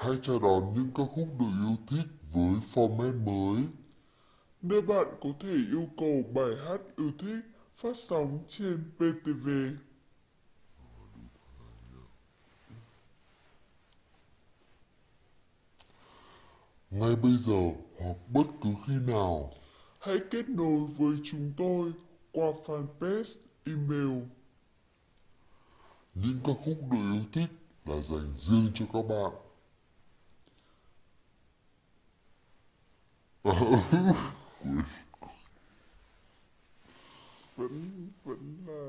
hãy chào đón những ca khúc được yêu thích với format mới. Nơi bạn có thể yêu cầu bài hát yêu thích phát sóng trên PTV. Ngay bây giờ hoặc bất cứ khi nào, hãy kết nối với chúng tôi qua fanpage, email. Những ca khúc được yêu thích là dành riêng cho các bạn. vẫn vẫn là